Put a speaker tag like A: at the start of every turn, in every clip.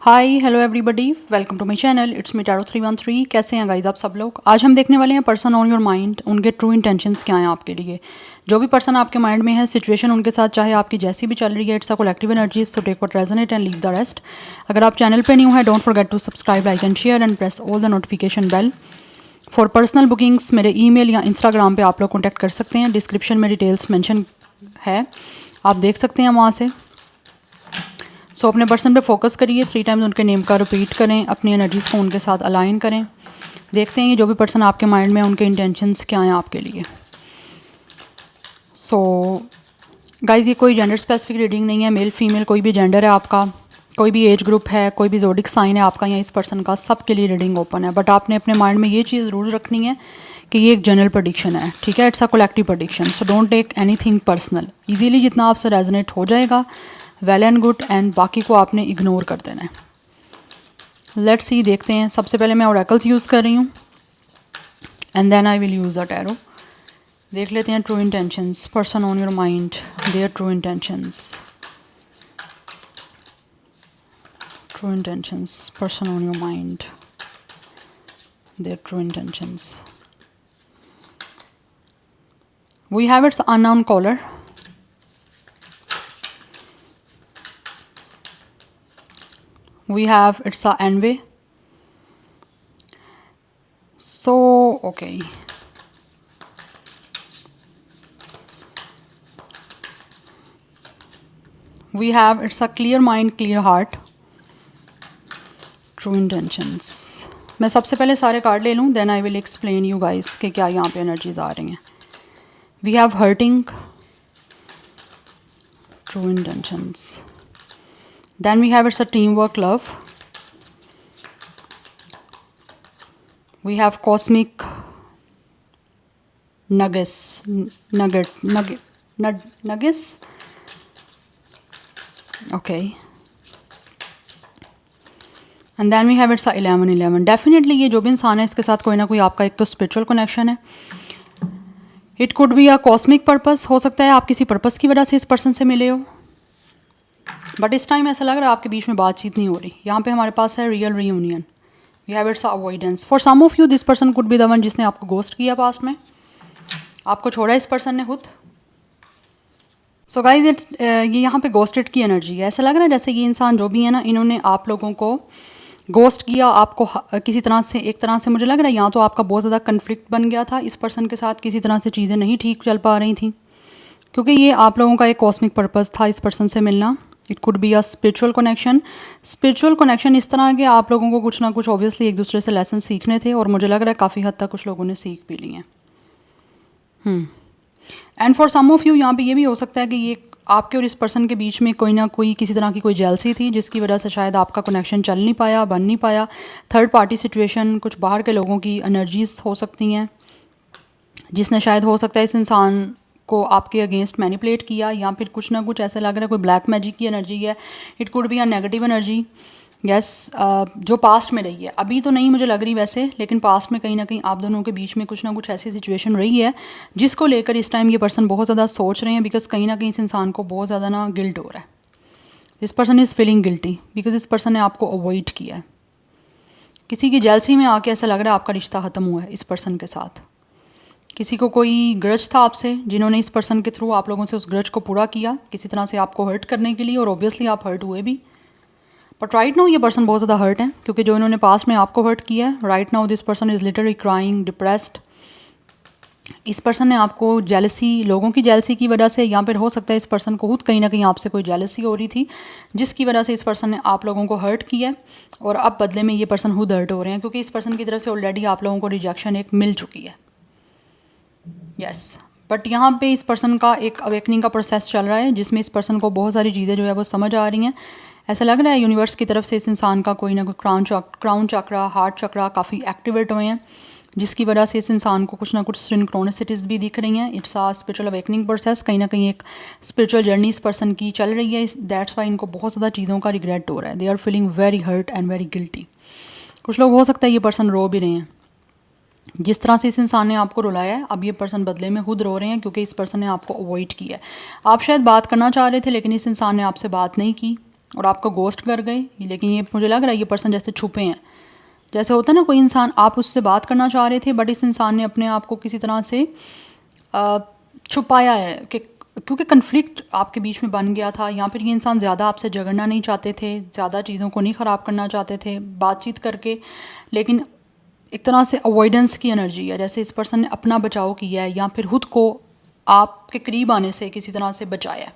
A: Hi hello everybody, welcome to my channel. It's me tarot 313। कैसे हैं guys आप सब लोग? आज हम देखने वाले हैं पर्सन ऑन योर माइंड, उनके ट्रू इंटेंशंस क्या हैं आपके लिए। जो भी पर्सन आपके माइंड में है, सिचुएशन उनके साथ चाहे आपकी जैसी भी चल रही है, इट्स अ कलेक्टिव एनर्जीज, तो take what resonate and leave the rest. अगर आप चैनल पर न्यू है, don't forget to subscribe, like and share and press all the notification bell. For personal bookings मेरे ईमेल या इंस्टाग्राम पे आप लोग कॉन्टैक्ट कर सकते हैं। डिस्क्रिप्शन में डिटेल्स मेंशन है, आप देख सकते हैं वहाँ से। सो अपने पर्सन पे फोकस करिए, 3 टाइम्स उनके नेम का रिपीट करें, अपनी एनर्जीज़ को उनके साथ अलाइन करें। देखते हैं ये जो भी पर्सन आपके माइंड में, उनके इंटेंशंस क्या हैं आपके लिए। सो गाइज, ये कोई जेंडर स्पेसिफिक रीडिंग नहीं है, मेल फीमेल कोई भी जेंडर है आपका, कोई भी एज ग्रुप है, कोई भी ज़ोडिक साइन है आपका या इस पर्सन का, सबके लिए रीडिंग ओपन है। बट आपने अपने माइंड में ये चीज़ ज़रूर रखनी है कि ये एक जनरल प्रेडिक्शन है, ठीक है? It's a collective prediction, so don't take anything personal. Easily जितना आपसे रेजोनेट हो जाएगा वेल एंड गुड, एंड बाकी को आपने इग्नोर कर देना है। लेट्स सी, देखते हैं। सबसे पहले मैं ओरेकल्स यूज़ कर रही हूँ and then I will use a tarot. देख लेते हैं true intentions, person on your mind, their true intentions, true intentions, person on your mind, their true intentions. We have it's unknown caller, we have it's a envy. So okay, we have it's a clear mind, clear heart, true intentions. मैं सबसे पहले सारे card ले लूँ, then I will explain you guys कि क्या यहाँ पे एनर्जीज आ रही हैं। We have hurting, true intentions. Then we have it's a teamwork, love. We have cosmic nuggets, nuggets. Okay. And then we have it's a 11. Definitely ये जो भी इंसान है, इसके साथ कोई ना कोई आपका एक तो स्पिरिचुअल कनेक्शन है। It could be a cosmic purpose, हो सकता है आप किसी पर्पस की वजह से इस पर्सन से मिले हो, बट इस टाइम ऐसा लग रहा है आपके बीच में बातचीत नहीं हो रही। यहाँ पे हमारे पास है real reunion. We have it's avoidance. For some of you this person could be the one जिसने आपको गोस्ट किया पास्ट में, आपको छोड़ा इस पर्सन ने खुद। सो गाइज इट्स ये यहाँ पे गोस्टेड की एनर्जी है। ऐसा लग रहा है जैसे ये इंसान जो भी है ना, इन्होंने आप लोगों को गोस्ट किया, आपको किसी तरह से, एक तरह से मुझे लग रहा है यहाँ तो आपका बहुत ज़्यादा कन्फ्लिक्ट बन गया था इस पर्सन के साथ, किसी तरह से चीज़ें नहीं ठीक चल पा रही थी, क्योंकि ये आप लोगों का एक कॉस्मिक पर्पस था इस पर्सन से मिलना। It could be a spiritual connection. Spiritual connection इस तरह के आप लोगों को कुछ ना कुछ ऑब्वियसली एक दूसरे से लेसन सीखने थे, और मुझे लग रहा है काफ़ी हद तक कुछ लोगों ने सीख भी लिए हैं। And for some of you यहाँ पे ये भी हो सकता है कि ये आपके और इस पर्सन के बीच में कोई ना कोई किसी तरह की कोई जेलसी थी, जिसकी वजह से शायद आपका कनेक्शन चल नहीं पाया, बन नहीं पाया। थर्ड पार्टी सिचुएशन, कुछ बाहर के लोगों की एनर्जीज हो सकती हैं, जिसने शायद हो सकता है इस इंसान को आपके अगेंस्ट मैनिपुलेट किया, या फिर कुछ ना कुछ ऐसा लग रहा है कोई ब्लैक मैजिक की एनर्जी है। It could be a negative energy, yes, जो पास्ट में रही है। अभी तो नहीं मुझे लग रही वैसे, लेकिन पास्ट में कहीं ना कहीं आप दोनों के बीच में कुछ ना कुछ ऐसी सिचुएशन रही है जिसको लेकर इस टाइम ये पर्सन बहुत ज़्यादा सोच रहे हैं, बिकॉज कहीं ना कहीं इस इंसान को बहुत ज़्यादा ना गिल्ट हो रहा है। This person is feeling guilty because इस पर्सन ने आपको अवॉइड किया है। किसी की जेलसी में आके ऐसा लग रहा है आपका रिश्ता ख़त्म हुआ है इस पर्सन के साथ। किसी को कोई ग्रज था आपसे, जिन्होंने इस पर्सन के थ्रू आप लोगों से उस ग्रज को पूरा किया किसी तरह से आपको हर्ट करने के लिए, और ऑब्वियसली आप हर्ट हुए भी। बट राइट नाउ ये पर्सन बहुत ज़्यादा हर्ट है, क्योंकि जो इन्होंने पास्ट में आपको हर्ट किया है, right now this person is literally crying, depressed. इस पर्सन ने आपको जेलसी, लोगों की जेलसी की वजह से, या फिर हो सकता है इस पर्सन को खुद कहीं ना कहीं आपसे कोई जेलसी हो रही थी, जिसकी वजह से इस पर्सन ने आप लोगों को हर्ट किया है, और अब बदले में ये पर्सन खुद हर्ट हो रहे हैं, क्योंकि इस पर्सन की तरफ से ऑलरेडी आप लोगों को रिजेक्शन एक मिल चुकी है। यस, बट यहाँ पे इस पर्सन का एक अवेकनिंग का प्रोसेस चल रहा है, जिसमें इस पर्सन को बहुत सारी चीज़ें जो है वो समझ आ रही हैं। ऐसा लग रहा है यूनिवर्स की तरफ से इस इंसान का कोई ना कोई क्राउन चक्रा, हार्ट चक्रा काफ़ी एक्टिवेट हुए हैं, जिसकी वजह से इस इंसान को कुछ ना कुछ सिंक्रोनिसिटीज़ भी दिख रही हैं। It's a spiritual awakening process, कहीं ना कहीं एक स्पिरिचुअल जर्नी इस पर्सन की चल रही है। दैट्स वाई इनको बहुत ज़्यादा चीज़ों का रिग्रेट हो रहा है। They are feeling very hurt and very guilty. कुछ लोग हो सकता है ये पर्सन रो भी रहे हैं, जिस तरह से इस इंसान ने आपको रुलाया है, अब ये पर्सन बदले में खुद रो रहे हैं, क्योंकि इस पर्सन ने आपको अवॉइड किया है। आप शायद बात करना चाह रहे थे, लेकिन इस इंसान ने आपसे बात नहीं की, और आपको गोस्ट कर गए, लेकिन ये मुझे लग रहा है ये पर्सन जैसे छुपे हैं। जैसे होता है ना, कोई इंसान आप उससे बात करना चाह रहे थे बट इस इंसान ने अपने आप को किसी तरह से छुपाया है कि क्योंकि कन्फ्लिक्ट आपके बीच में बन गया था, या फिर ये इंसान ज़्यादा आपसे झगड़ना नहीं चाहते थे, ज़्यादा चीज़ों को नहीं ख़राब करना चाहते थे बातचीत करके, लेकिन एक तरह से अवॉइडेंस की एनर्जी है, जैसे इस पर्सन ने अपना बचाव किया है या फिर खुद को आपके करीब आने से किसी तरह से बचाया है,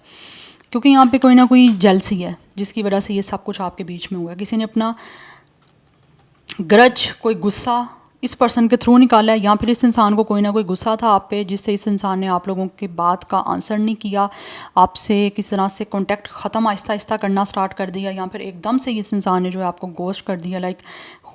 A: क्योंकि यहाँ पे कोई ना कोई जेलसी है जिसकी वजह से ये सब कुछ आपके बीच में हुआ है। किसी ने अपना ग्रज, कोई गुस्सा इस पर्सन के थ्रू निकाला है, या फिर इस इंसान को कोई ना कोई गुस्सा था आप पे, जिससे इस इंसान ने आप लोगों की बात का आंसर नहीं किया, आपसे किस तरह से कांटेक्ट ख़त्म आहिस्ता आहिस्ता करना स्टार्ट कर दिया, या फिर एकदम से इस इंसान ने जो है आपको गोस्ट कर दिया, लाइक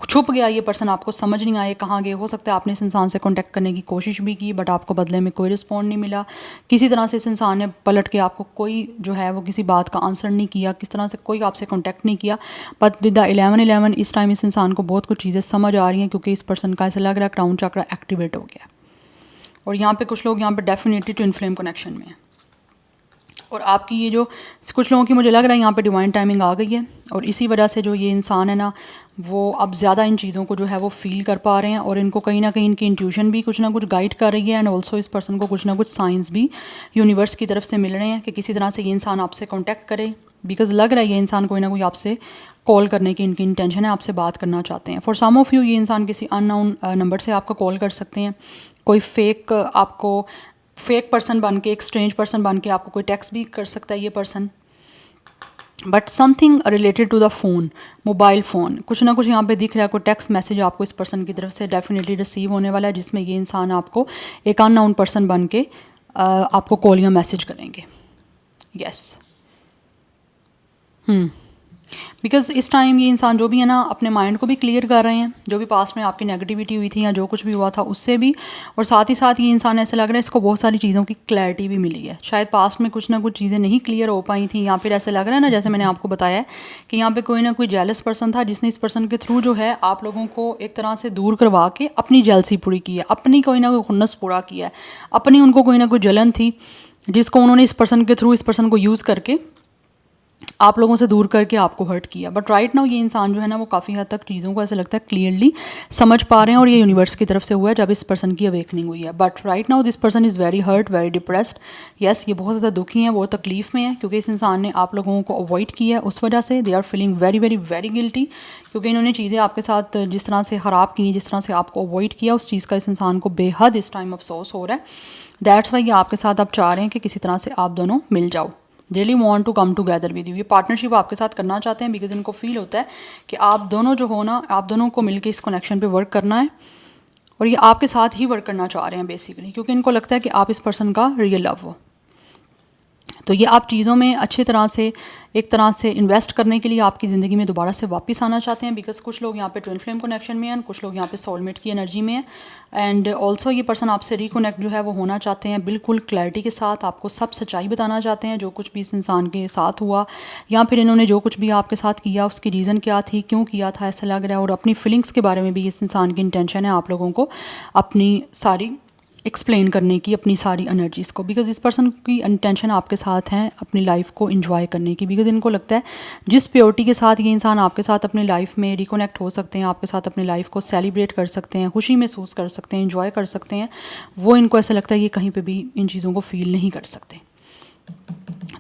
A: छुप गया ये पर्सन, आपको समझ नहीं आया कहाँ गए। हो सकता है आपने इस इंसान से कांटेक्ट करने की कोशिश भी की बट आपको बदले में कोई रिस्पॉन्ड नहीं मिला, किसी तरह से इस इंसान ने पलट के आपको कोई जो है वो किसी बात का आंसर नहीं किया, किस तरह से कोई आपसे कांटेक्ट नहीं किया। बट विद द 11-11 इस टाइम इस इंसान को बहुत कुछ चीज़ें समझ आ रही हैं, क्योंकि इस पर्सन का ऐसा लग रहा है क्राउन चक्र एक्टिवेट हो गया। और यहाँ पे कुछ लोग यहाँ पे डेफिनेटली ट्विन फ्लेम कनेक्शन में हैं, और आपकी ये जो कुछ लोगों की मुझे लग रहा है यहाँ पे डिवाइन टाइमिंग आ गई है, और इसी वजह से जो ये इंसान है ना वो अब ज़्यादा इन चीज़ों को जो है वो फील कर पा रहे हैं, और इनको कहीं ना कहीं इनकी इंट्यूशन भी कुछ ना कुछ गाइड कर रही है, एंड ऑल्सो इस पर्सन को कुछ ना कुछ साइंस भी यूनिवर्स की तरफ से मिल रहे हैं कि किसी तरह से ये इंसान आपसे कॉन्टैक्ट करे, बिकॉज लग रहा है ये इंसान कोई ना कोई आपसे कॉल करने की इनकी इंटेंशन है, आपसे बात करना चाहते हैं। फॉर सम ऑफ यू ये इंसान किसी अननोन नंबर से आपको कॉल कर सकते हैं, कोई फेक आपको फेक पर्सन बन के, एक स्ट्रेंज पर्सन बन के आपको कोई टेक्स्ट भी कर सकता है ये person, but something related to the phone, mobile phone, कुछ ना कुछ यहाँ पे दिख रहा है, कोई टेक्स्ट मैसेज आपको इस पर्सन की तरफ से डेफिनेटली रिसीव होने वाला है, जिसमें ये इंसान आपको एक अननोन पर्सन बन के आपको कॉल या मैसेज करेंगे। यस, बिकॉज़ इस टाइम ये इंसान जो भी है ना अपने माइंड को भी क्लियर कर रहे हैं, जो भी पास्ट में आपकी नेगेटिविटी हुई थी या जो कुछ भी हुआ था उससे भी, और साथ ही साथ ये इंसान ऐसा लग रहा है इसको बहुत सारी चीज़ों की क्लैरिटी भी मिली है। शायद पास्ट में कुछ ना कुछ चीज़ें नहीं क्लियर हो पाई थी, या फिर ऐसा लग रहा है ना जैसे मैंने आपको बताया है कि यहाँ पे कोई ना कोई जेलस पर्सन था जिसने इस पर्सन के थ्रू जो है आप लोगों को एक तरह से दूर करवा के अपनी जेलसी पूरी की है, अपनी कोई ना कोई खुन्नस पूरा किया है, अपनी उनको कोई ना कोई जलन थी जिसको उन्होंने इस पर्सन के थ्रू, इस पर्सन को यूज़ करके आप लोगों से दूर करके आपको हर्ट किया। बट राइट नाउ ये इंसान जो है ना वो काफ़ी हद तक चीज़ों को ऐसा लगता है क्लियरली समझ पा रहे हैं, और ये यूनिवर्स की तरफ से हुआ है जब इस पर्सन की अवेकनिंग हुई है। But right now this person is very hurt, very depressed. Yes, ये बहुत ज़्यादा दुखी हैं, वो तकलीफ़ में है, क्योंकि इस इंसान ने आप लोगों को अवॉइड किया है, उस वजह से they are feeling very very very guilty, क्योंकि इन्होंने चीज़ें आपके साथ जिस तरह से ख़राब की, जिस तरह से आपको अवॉइड किया, उस चीज़ का इस इंसान को बेहद इस टाइम अफसोस हो रहा है। दैट्स वाई ये आपके साथ आप चाह रहे हैं कि किसी तरह से आप दोनों मिल जाओ, really want to come together with you. ये पार्टनरशिप आपके साथ करना चाहते हैं, बिकॉज इनको फील होता है कि आप दोनों जो हो ना, आप दोनों को मिलकर इस कनेक्शन पे वर्क करना है, और ये आपके साथ ही वर्क करना चाह रहे हैं बेसिकली, क्योंकि इनको लगता है कि आप इस पर्सन का रियल लव हो। तो ये आप चीज़ों में अच्छी तरह से एक तरह से इन्वेस्ट करने के लिए आपकी ज़िंदगी में दोबारा से वापस आना चाहते हैं, बिकॉज कुछ लोग यहाँ पे ट्विन फ्लेम कनेक्शन में हैं, कुछ लोग यहाँ पे सोलमेट की एनर्जी में हैं, एंड ऑल्सो ये पर्सन आपसे रिकनेक्ट जो है वो होना चाहते हैं बिल्कुल क्लैरिटी के साथ, आपको सब सच्चाई बताना चाहते हैं जो कुछ भी इस इंसान के साथ हुआ, या फिर इन्होंने जो कुछ भी आपके साथ किया उसकी रीज़न क्या थी, क्यों किया था ऐसा लग रहा है, और अपनी फीलिंग्स के बारे में भी इस इंसान की इंटेंशन है आप लोगों को अपनी सारी एक्सप्लेन करने की, अपनी सारी एनर्जीज़ को, बिकॉज इस पर्सन की इंटेंशन आपके साथ हैं अपनी लाइफ को एंजॉय करने की, बिकॉज इनको लगता है जिस प्योरिटी के साथ ये इंसान आपके साथ अपनी लाइफ में रिकनेक्ट हो सकते हैं, आपके साथ अपनी लाइफ को सेलिब्रेट कर सकते हैं, खुशी महसूस कर सकते हैं, एंजॉय कर सकते हैं, वो इनको ऐसा लगता है ये कहीं पर भी इन चीज़ों को फील नहीं कर सकते।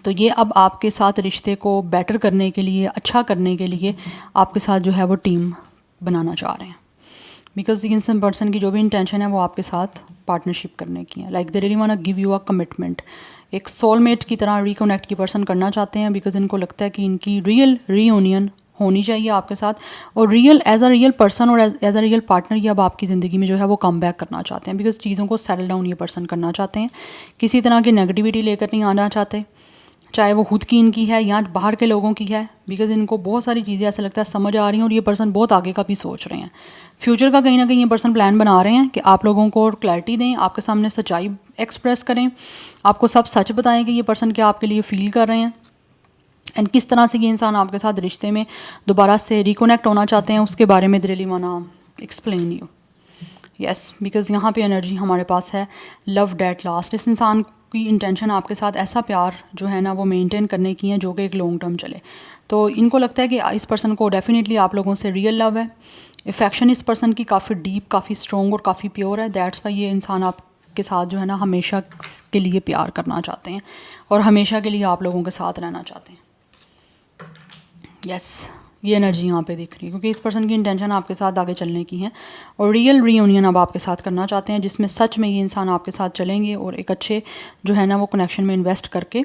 A: तो ये अब आपके साथ रिश्ते को बेटर करने के लिए, अच्छा करने के लिए आपके साथ जो है वो टीम बनाना चाह रहे हैं, बिकॉज इस पर्सन की जो भी इंटेंशन है वो आपके साथ पार्टनरशिप करने की है, like they really want to give you a commitment, एक सोलमेट की तरह रिकनेक्ट की पर्सन करना चाहते हैं, बिकॉज इनको लगता है कि इनकी रियल रीयूनियन होनी चाहिए आपके साथ, और real as a real person और एज अ रियल पार्टनर ये अब आपकी ज़िंदगी में जो है वो कम बैक करना चाहते हैं, बिकॉज चीज़ों को सेटल डाउन ये पर्सन करना चाहते हैं, किसी तरह की नेगेटिविटी लेकर नहीं आना चाहते, चाहे वो खुद की इनकी है या बाहर के लोगों की है, बिकॉज इनको बहुत सारी चीज़ें ऐसा लगता है समझ आ रही हैं, और ये पर्सन बहुत आगे का भी सोच रहे हैं, फ्यूचर का कहीं ना कहीं ये पर्सन प्लान बना रहे हैं कि आप लोगों को और क्लैरिटी दें, आपके सामने सच्चाई एक्सप्रेस करें, आपको सब सच बताएं कि ये पर्सन क्या आपके लिए फ़ील कर रहे हैं, एंड किस तरह से ये इंसान आपके साथ रिश्ते में दोबारा से रिकनेक्ट होना चाहते हैं, उसके बारे में really want to explain you. Yes, because यहाँ पे एनर्जी हमारे पास है लव डेट लास्ट। इस इंसान की इंटेंशन आपके साथ ऐसा प्यार जो है ना वो मेंटेन करने की है जो कि एक लॉन्ग टर्म चले। तो इनको लगता है कि इस पर्सन को डेफिनेटली आप लोगों से रियल लव है, इफेक्शन इस पर्सन की काफ़ी डीप, काफ़ी स्ट्रॉन्ग और काफ़ी प्योर है। दैट्स वाई ये इंसान आपके साथ जो है ना हमेशा के लिए प्यार करना चाहते हैं और हमेशा के लिए आप लोगों के साथ रहना चाहते हैं। यस, ये एनर्जी यहाँ पे दिख रही है क्योंकि इस पर्सन की इंटेंशन आपके साथ आगे चलने की है और रियल रीयूनियन अब आपके साथ करना चाहते हैं, जिसमें सच में ये इंसान आपके साथ चलेंगे और एक अच्छे जो है ना वो कनेक्शन में इन्वेस्ट करके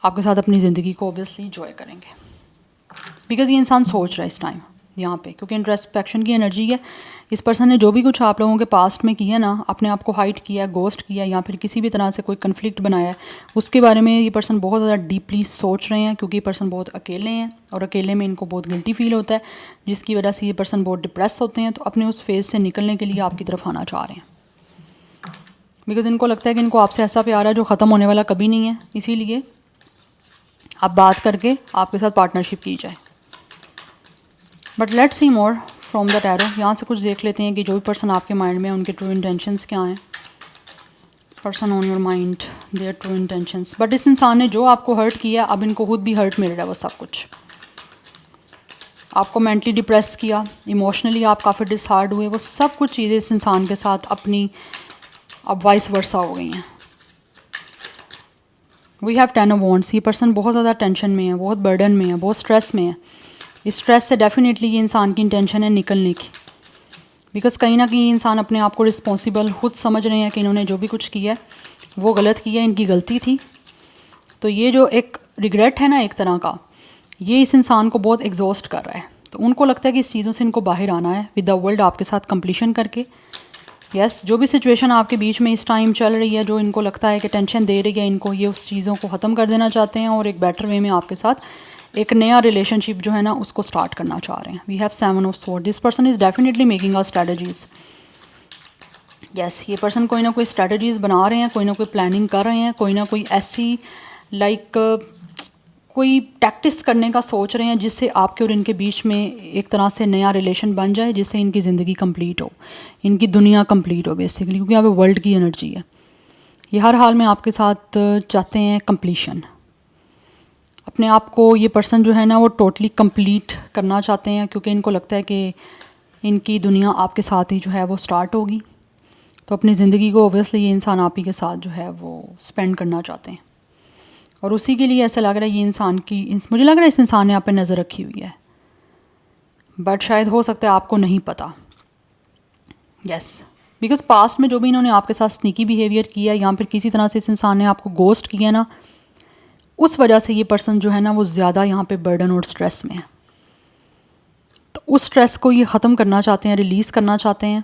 A: आपके साथ अपनी ज़िंदगी को ऑब्वियसली एंजॉय करेंगे। बिकॉज ये इंसान सोच रहा है इस टाइम यहाँ पे, क्योंकि इंट्रोस्पेक्शन की एनर्जी है। इस पर्सन ने जो भी कुछ आप लोगों के पास्ट में किया ना, अपने आप को हाइड किया, गोस्ट किया या फिर किसी भी तरह से कोई कन्फ्लिक्ट बनाया है, उसके बारे में ये पर्सन बहुत ज़्यादा डीपली सोच रहे हैं क्योंकि ये पर्सन बहुत अकेले हैं और अकेले में इनको बहुत गिल्टी फील होता है, जिसकी वजह से ये पर्सन बहुत डिप्रेस होते हैं। तो अपने उस फेज़ से निकलने के लिए आपकी तरफ आना चाह रहे हैं बिकॉज इनको लगता है कि इनको आपसे ऐसा प्यार है जो ख़त्म होने वाला कभी नहीं है। इसीलिए आप बात करके आपके साथ पार्टनरशिप की जाए। But let's see more from the tarot. यहाँ से कुछ देख लेते हैं कि जो भी पर्सन आपके माइंड में है उनके ट्रू इंटेंशंस क्या हैं। Person on your mind, their true intentions. But इस इंसान ने जो आपको हर्ट किया, अब इनको खुद भी हर्ट मिल रहा है वो सब कुछ। आपको मेंटली डिप्रेस किया, इमोशनली आप काफ़ी डिसहार्ड हुए, वो सब कुछ चीज़ें इस इंसान के साथ अपनी अब वाइस वर्सा हो गई हैं। We have 10 of wands. ये पर्सन बहुत ज़्यादा टेंशन में है, बहुत बर्डन में है, बहुत स्ट्रेस में है। इस स्ट्रेस से डेफिनेटली ये इंसान की इंटेंशन है निकलने की, बिकॉज कहीं ना कहीं इंसान अपने आप को रिस्पॉन्सिबल खुद समझ रहे हैं कि इन्होंने जो भी कुछ किया है वो गलत किया, इनकी गलती थी। तो ये जो एक रिग्रेट है ना एक तरह का, ये इस इंसान को बहुत एग्जॉस्ट कर रहा है। तो उनको लगता है कि इस चीज़ों से इनको बाहर आना है विद द वर्ल्ड आपके साथ कंप्लीशन करके। यस, जो भी सिचुएशन आपके बीच में इस टाइम चल रही है, जो इनको लगता है कि टेंशन दे रही है इनको, ये उस चीज़ों को ख़त्म कर देना चाहते हैं और एक बेटर वे में आपके साथ एक नया रिलेशनशिप जो है ना उसको स्टार्ट करना चाह रहे हैं। We have 7 of sword. This person is definitely making a strategies. Yes, ये पर्सन कोई ना कोई स्ट्रेटजीज़ बना रहे हैं, कोई ना कोई प्लानिंग कर रहे हैं, कोई ना कोई ऐसी कोई टैक्टिस करने का सोच रहे हैं जिससे आपके और इनके बीच में एक तरह से नया रिलेशन बन जाए, जिससे इनकी ज़िंदगी कंप्लीट हो, इनकी दुनिया कंप्लीट हो बेसिकली, क्योंकि यहाँ पे वर्ल्ड की एनर्जी है। ये हर हाल में आपके साथ चाहते हैं कंप्लीशन। अपने आप को ये पर्सन जो है ना वो टोटली कंप्लीट करना चाहते हैं, क्योंकि इनको लगता है कि इनकी दुनिया आपके साथ ही जो है वो स्टार्ट होगी। तो अपनी ज़िंदगी को ओबियसली ये इंसान आप ही के साथ जो है वो स्पेंड करना चाहते हैं और उसी के लिए ऐसा लग रहा है ये इंसान की, मुझे लग रहा है इस इंसान ने आप पे नज़र रखी हुई है, बट शायद हो सकता है आपको नहीं पता। यस, बिकॉज पास्ट में जो भी इन्होंने आपके साथ स्नीकी बिहेवियर किया या फिर किसी तरह से इस इंसान ने आपको गोस्ट किया ना, उस वजह से ये पर्सन जो है ना वो ज़्यादा यहाँ पे बर्डन और स्ट्रेस में है। तो उस स्ट्रेस को ये ख़त्म करना चाहते हैं, रिलीज़ करना चाहते हैं।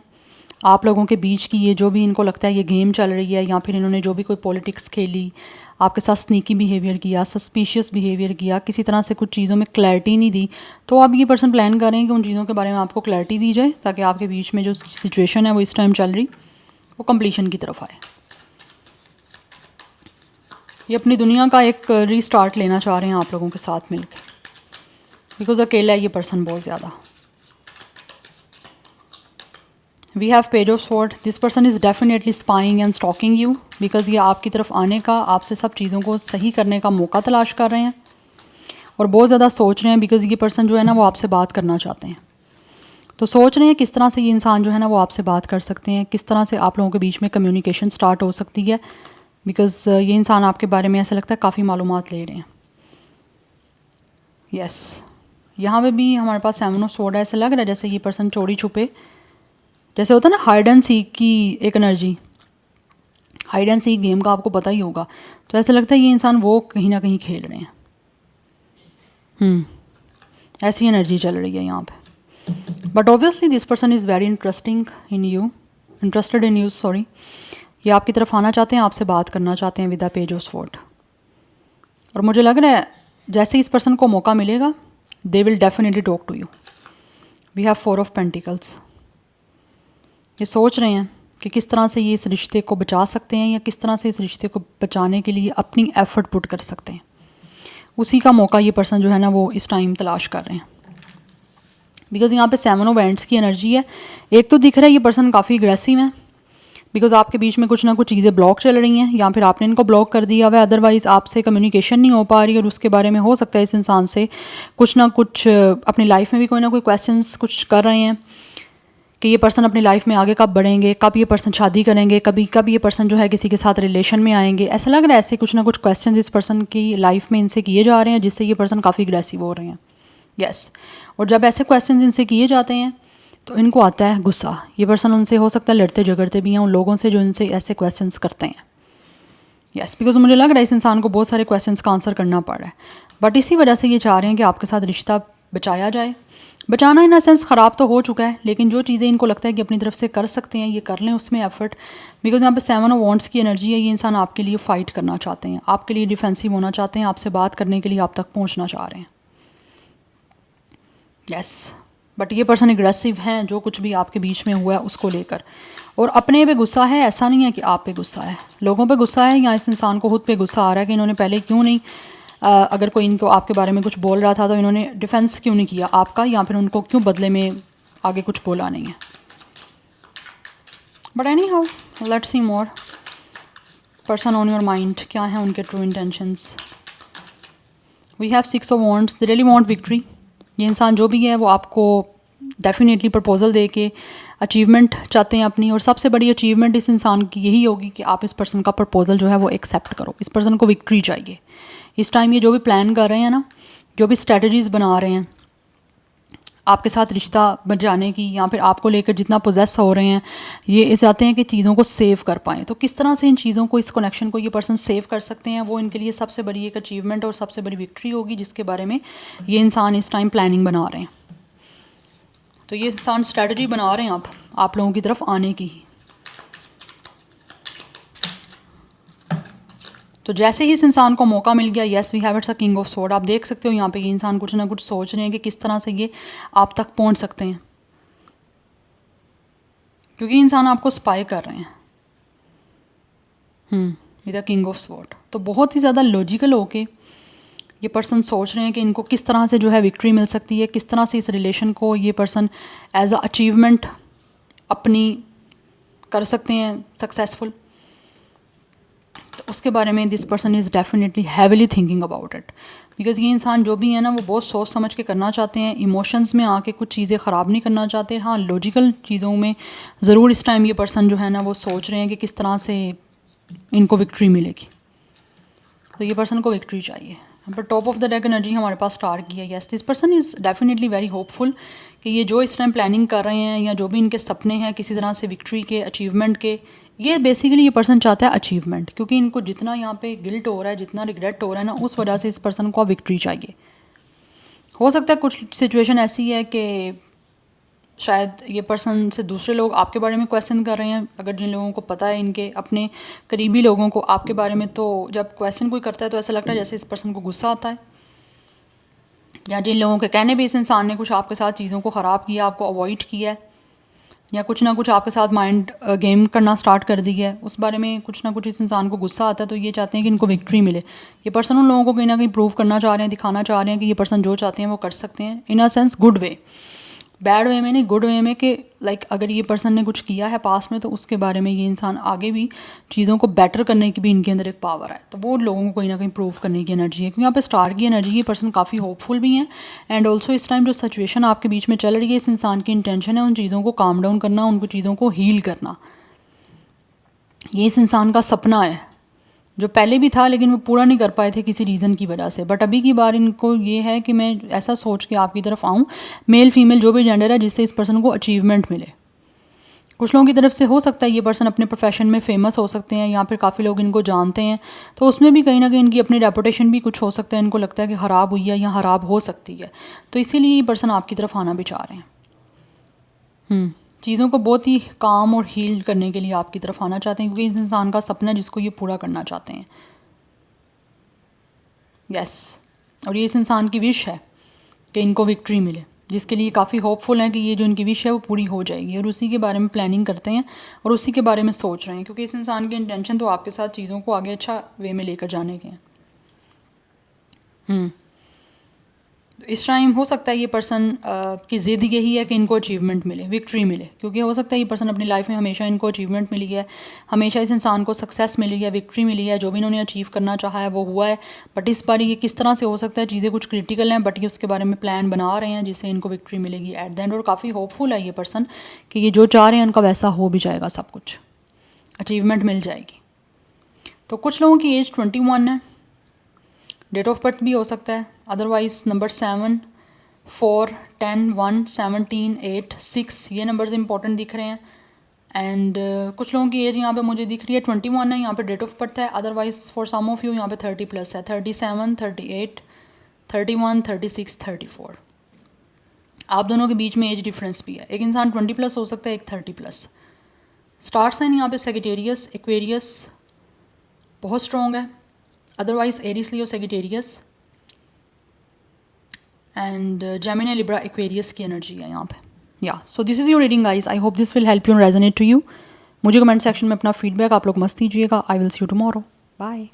A: आप लोगों के बीच की ये जो भी इनको लगता है ये गेम चल रही है, या फिर इन्होंने जो भी कोई पॉलिटिक्स खेली, आपके साथ स्नीकी बिहेवियर किया, सस्पिशियस बिहेवियर किया, किसी तरह से कुछ चीज़ों में क्लैरिटी नहीं दी, तो अब ये पर्सन प्लान कर रहे हैं कि उन चीज़ों के बारे में आपको क्लैरिटी दी जाए ताकि आपके बीच में जो सिचुएशन है वो इस टाइम चल रही वो कंप्लीशन की तरफ आए। ये अपनी दुनिया का एक रीस्टार्ट लेना चाह रहे हैं आप लोगों के साथ मिलकर, बिकॉज अकेला है ये पर्सन बहुत ज़्यादा। We have page of sword. This person is definitely spying and stalking you, because ये आपकी तरफ आने का, आपसे सब चीज़ों को सही करने का मौका तलाश कर रहे हैं और बहुत ज़्यादा सोच रहे हैं, बिकॉज ये पर्सन जो है ना वो आपसे बात करना चाहते हैं। तो सोच रहे हैं किस तरह से ये इंसान जो है ना वो आपसे बात कर सकते हैं, किस तरह से आप लोगों के बीच में कम्युनिकेशन स्टार्ट हो सकती है, बिकॉज ये इंसान आपके बारे में ऐसा लगता है काफ़ी मालूमात ले रहे हैं। यस, यहाँ पे भी हमारे पास 7 ऑफ स्वॉर्ड है। ऐसा लग रहा है जैसे ये पर्सन चोरी छुपे, जैसे होता है ना हाइड एंड सीक की एक energy, hide and seek game का आपको पता ही होगा। तो ऐसा लगता है ये इंसान वो कहीं ना कहीं खेल रहे हैं। ऐसी एनर्जी चल रही है यहाँ पे। But obviously this person is very interested in you sorry. ये आपकी तरफ आना चाहते हैं, आपसे बात करना चाहते हैं with the page of sword. और मुझे लग रहा है जैसे इस पर्सन को मौका मिलेगा they will definitely talk to you. We have 4 of pentacles. ये सोच रहे हैं कि किस तरह से ये इस रिश्ते को बचा सकते हैं या किस तरह से इस रिश्ते को बचाने के लिए अपनी एफर्ट पुट कर सकते हैं। उसी का मौका ये पर्सन जो है ना वो इस टाइम तलाश कर रहे हैं। बिकॉज यहाँ पे 7 ऑफ एंड्स की एनर्जी है। एक तो दिख रहा है ये पर्सन काफ़ी अग्रेसिव है, बिकॉज आपके बीच में कुछ ना कुछ चीज़ें ब्लॉक चल रही हैं, या फिर आपने इनको ब्लॉक कर दिया हुआ है, अदरवाइज़ आपसे कम्युनिकेशन नहीं हो पा रही, और उसके बारे में हो सकता है इस इंसान से कुछ ना कुछ अपनी लाइफ में भी कोई ना कोई क्वेश्चंस कुछ कर रहे हैं कि ये पर्सन अपनी लाइफ में आगे कब बढ़ेंगे, कब ये पर्सन शादी करेंगे, कब ये पर्सन जो है किसी के साथ रिलेशन में आएंगे। ऐसा लग रहा है ऐसे कुछ ना कुछ क्वेश्चन इस पर्सन की लाइफ में इनसे किए जा रहे हैं, जिससे ये पर्सन काफ़ी अग्रेसिव हो रहे हैं। यस, और जब ऐसे क्वेश्चन इनसे किए जाते हैं तो इनको आता है गुस्सा। ये पर्सन उनसे हो सकता है लड़ते झगड़ते भी हैं उन लोगों से जो इनसे ऐसे क्वेश्चंस करते हैं। यस, बिकॉज मुझे लग रहा है इस इंसान को बहुत सारे क्वेश्चंस का आंसर करना पड़ रहा है, बट इसी वजह से ये चाह रहे हैं कि आपके साथ रिश्ता बचाया जाए। बचाना इन अ सेंस ख़राब तो हो चुका है, लेकिन जो चीज़ें इनको लगता है कि अपनी तरफ से कर सकते हैं ये कर लें उसमें एफर्ट। बिकॉज यहाँ पे 7 ऑफ वॉन्ट्स की एनर्जी है। ये इंसान आपके लिए फ़ाइट करना चाहते हैं, आपके लिए डिफेंसिव होना चाहते हैं, आपसे बात करने के लिए आप तक पहुँचना चाह रहे हैं। यस, बट ये पर्सन एग्रेसिव हैं जो कुछ भी आपके बीच में हुआ है उसको लेकर, और अपने पे गुस्सा है। ऐसा नहीं है कि आप पे गुस्सा है, लोगों पे गुस्सा है, या इस इंसान को खुद पे गुस्सा आ रहा है कि इन्होंने पहले क्यों नहीं अगर कोई इनको आपके बारे में कुछ बोल रहा था तो इन्होंने डिफेंस क्यों नहीं किया आपका, या फिर उनको क्यों बदले में आगे कुछ बोला नहीं है। But anyhow, let's see more person on your mind, क्या है उनके true intentions. We have 6 of wands, they really want victory. ये इंसान जो भी है वो आपको डेफिनेटली प्रपोजल दे के अचीवमेंट चाहते हैं अपनी, और सबसे बड़ी अचीवमेंट इस इंसान की यही होगी कि आप इस पर्सन का प्रपोजल जो है वो एक्सेप्ट करो। इस पर्सन को विक्ट्री चाहिए इस टाइम। ये जो भी प्लान कर रहे हैं ना, जो भी स्ट्रेटजीज़ बना रहे हैं आपके साथ रिश्ता बचाने की, या फिर आपको लेकर जितना पोजेस हो रहे हैं, ये चाहते हैं कि चीज़ों को सेव कर पाएँ। तो किस तरह से इन चीज़ों को, इस कनेक्शन को ये पर्सन सेव कर सकते हैं, वो इनके लिए सबसे बड़ी एक अचीवमेंट और सबसे बड़ी विक्ट्री होगी, जिसके बारे में ये इंसान इस टाइम प्लानिंग बना रहे हैं। तो ये इंसान स्ट्रेटजी बना रहे हैं आप लोगों की तरफ आने की। तो जैसे ही इस इंसान को मौका मिल गया, yes we have it's a king of sword. आप देख सकते हो यहाँ पे ये इंसान कुछ ना कुछ सोच रहे हैं कि किस तरह से ये आप तक पहुँच सकते हैं, क्योंकि इंसान आपको स्पाई कर रहे हैं। With the king of sword, तो बहुत ही ज़्यादा लॉजिकल होके ये पर्सन सोच रहे हैं कि इनको किस तरह से जो है विक्ट्री मिल सकती है, किस तरह से इस रिलेशन को ये पर्सन एज अ अचीवमेंट अपनी कर सकते हैं सक्सेसफुल। तो उसके बारे में this person is definitely heavily thinking about it. Because ये इंसान जो भी है ना वो बहुत सोच समझ के करना चाहते हैं, इमोशंस में आके कुछ चीज़ें ख़राब नहीं करना चाहते। हाँ, लॉजिकल चीज़ों में ज़रूर इस टाइम ये पर्सन जो है ना वो सोच रहे हैं कि किस तरह से इनको विक्ट्री मिलेगी। तो ये पर्सन को विक्ट्री चाहिए। पर top of the deck energy हमारे पास स्टार की है। Yes, this person is definitely very hopeful कि ये जो इस टाइम प्लानिंग कर रहे हैं, या जो भी इनके सपने हैं किसी तरह से विक्ट्री के, अचीवमेंट के, ये बेसिकली ये पर्सन चाहता है अचीवमेंट। क्योंकि इनको जितना यहाँ पे गिल्ट हो रहा है, जितना रिग्रेट हो रहा है ना, उस वजह से इस पर्सन को विक्ट्री चाहिए। हो सकता है कुछ सिचुएशन ऐसी है कि शायद ये पर्सन से दूसरे लोग आपके बारे में क्वेश्चन कर रहे हैं। अगर जिन लोगों को पता है इनके अपने करीबी लोगों को आपके बारे में, तो जब क्वेश्चन कोई करता है तो ऐसा लगता है जैसे इस पर्सन को गुस्सा आता है, या जिन लोगों के कहने पे इस इंसान ने कुछ आपके साथ चीज़ों को ख़राब किया, आपको अवॉइड किया है, या कुछ ना कुछ आपके साथ माइंड गेम करना स्टार्ट कर दी है, उस बारे में कुछ ना कुछ इस इंसान को गुस्सा आता है। तो ये चाहते हैं कि इनको विक्ट्री मिले। ये पर्सन उन लोगों को कहीं ना कहीं प्रूव करना चाह रहे हैं, दिखाना चाह रहे हैं कि ये पर्सन जो चाहते हैं वो कर सकते हैं, in a sense good way. Bad way में नहीं, गुड वे में, कि लाइक अगर ये पर्सन ने कुछ किया है पास में तो उसके बारे में ये इंसान आगे भी चीज़ों को बेटर करने की भी इनके अंदर एक पावर है। तो वो लोगों को कहीं ना कहीं प्रूव करने की एनर्जी है, क्योंकि यहाँ पे स्टार की एनर्जी, ये पर्सन काफ़ी होपफुल भी हैं। एंड ऑल्सो इस टाइम जो सिचुएशन आपके बीच में चल रही है, इस इंसान की इंटेंशन है उन चीज़ों को काम डाउन करना, उनको चीज़ों को हील करना। ये इस इंसान का सपना है जो पहले भी था, लेकिन वो पूरा नहीं कर पाए थे किसी रीज़न की वजह से। बट अभी की बार इनको ये है कि मैं ऐसा सोच के आपकी तरफ आऊँ, मेल फीमेल जो भी जेंडर है, जिससे इस पर्सन को अचीवमेंट मिले। कुछ लोगों की तरफ से हो सकता है ये पर्सन अपने प्रोफेशन में फेमस हो सकते हैं, या फिर काफ़ी लोग इनको जानते हैं, तो उसमें भी कहीं ना कहीं इनकी अपनी रेपुटेशन भी कुछ हो सकता है, इनको लगता है कि ख़राब हुई है या ख़राब हो सकती है। तो इसीलिए ये पर्सन आपकी तरफ आना भी चाह रहे हैं। चीज़ों को बहुत ही काम और हील करने के लिए आपकी तरफ आना चाहते हैं, क्योंकि इस इंसान का सपना जिसको ये पूरा करना चाहते हैं। यस, और ये इस इंसान की विश है कि इनको विक्ट्री मिले, जिसके लिए काफ़ी होपफुल है कि ये जो इनकी विश है वो पूरी हो जाएगी, और उसी के बारे में प्लानिंग करते हैं और उसी के बारे में सोच रहे हैं, क्योंकि इस इंसान की इंटेंशन तो आपके साथ चीज़ों को आगे अच्छा वे में लेकर जाने के हैं। तो इस टाइम हो सकता है ये पर्सन की ज़िद यही है कि इनको अचीवमेंट मिले, विक्ट्री मिले, क्योंकि हो सकता है ये पर्सन अपनी लाइफ में हमेशा इनको अचीवमेंट मिली है, हमेशा इस इंसान को सक्सेस मिली है, विक्ट्री मिली है, जो भी इन्होंने अचीव करना चाहा है वो हुआ है। बट इस बार ये किस तरह से हो सकता है, चीज़ें कुछ क्रिटिकल हैं, बट ये उसके बारे में प्लान बना रहे हैं जिससे इनको विक्ट्री मिलेगी एट द एंड। और काफ़ी होपफुल है ये पर्सन कि ये जो चाह रहे हैं उनका वैसा हो भी जाएगा, सब कुछ अचीवमेंट मिल जाएगी। तो कुछ लोगों की एज 21 है, डेट ऑफ बर्थ भी हो सकता है, अदरवाइज नंबर 7, 4, 10, 1, 17, 8, 6 ये नंबर्स इंपॉर्टेंट दिख रहे हैं। एंड कुछ लोगों की एज यहाँ पे मुझे दिख रही है 21 है, यहाँ पे डेट ऑफ बर्थ है, otherwise for some of you यहाँ पे 30+ है, 37, 38, 31, 36, 34। आप दोनों के बीच में एज डिफरेंस भी है, एक इंसान 20+ हो सकता है, एक 30+। स्टार साइन यहाँ पे सेजिटेरियस, एक्वेरियस बहुत स्ट्रॉन्ग है, otherwise Aries, Leo, Sagittarius and Gemini, Libra, Aquarius की एनर्जी है यहाँ पे। या so this is your reading guys, I hope this will help you and resonate to you. मुझे कमेंट सेक्शन में अपना फीडबैक आप लोग मस्त दीजिएगा। I will see you tomorrow, bye.